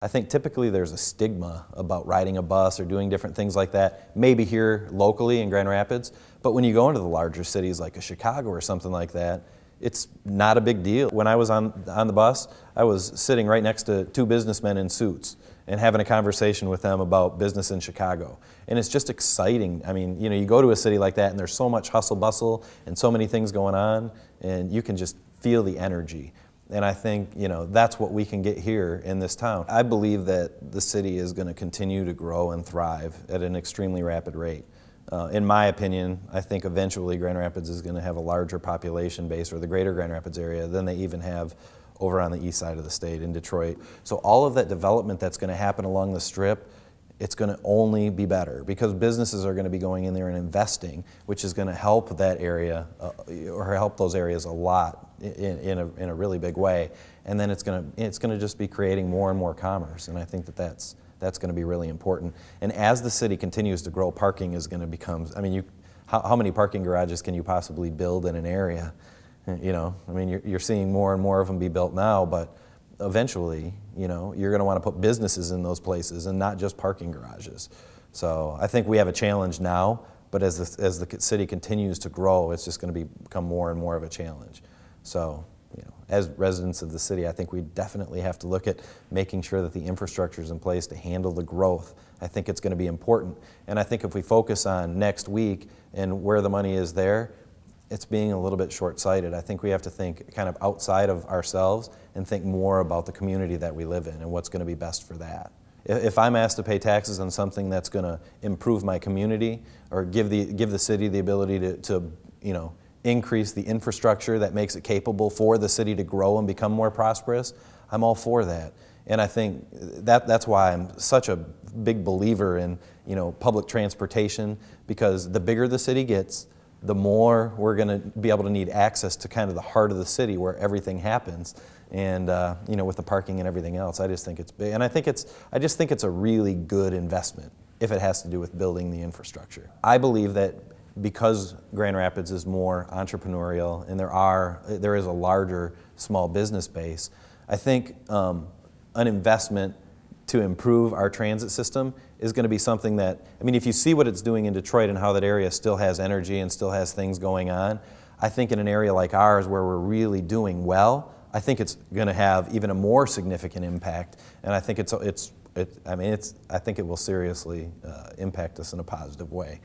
I think typically there's a stigma about riding a bus or doing different things like that, maybe here locally in Grand Rapids, but when you go into the larger cities like a Chicago or something like that, it's not a big deal. When I was on the bus, I was sitting right next to two businessmen in suits and having a conversation with them about business in Chicago. And it's just exciting. I mean, you know, you go to a city like that and there's so much hustle bustle and so many things going on, and you can just feel the energy. And I think, you know, that's what we can get here in this town. I believe that the city is going to continue to grow and thrive at an extremely rapid rate. In my opinion, I think eventually Grand Rapids is going to have a larger population base, or the greater Grand Rapids area, than they even have over on the east side of the state in Detroit. So all of that development that's going to happen along the Strip, it's going to only be better because businesses are going to be going in there and investing, which is going to help that area or help those areas a lot in a really big way. And then it's going to just be creating more and more commerce, and I think that that's going to be really important. And as the city continues to grow, parking is going to become, I mean, how many parking garages can you possibly build in an area? You know, I mean, you're seeing more and more of them be built now, but eventually, you know, you're going to want to put businesses in those places and not just parking garages. So I think we have a challenge now, but as the city continues to grow, it's just going to become more and more of a challenge. So, you know, as residents of the city, I think we definitely have to look at making sure that the infrastructure is in place to handle the growth. I think it's going to be important. And I think if we focus on next week and where the money is there, it's being a little bit short-sighted. I think we have to think kind of outside of ourselves and think more about the community that we live in and what's going to be best for that. If I'm asked to pay taxes on something that's going to improve my community or give the city the ability to you know, increase the infrastructure that makes it capable for the city to grow and become more prosperous, I'm all for that. And I think that's why I'm such a big believer in, you know, public transportation, because the bigger the city gets, the more we're going to be able to need access to kind of the heart of the city where everything happens. And you know, with the parking and everything else, I just think it's big. And I just think it's a really good investment if it has to do with building the infrastructure. I believe that because Grand Rapids is more entrepreneurial and there is a larger small business base, I think an investment to improve our transit system is going to be something that, I mean, if you see what it's doing in Detroit and how that area still has energy and still has things going on, I think in an area like ours where we're really doing well, I think it's going to have even a more significant impact, and I think I think it will seriously impact us in a positive way.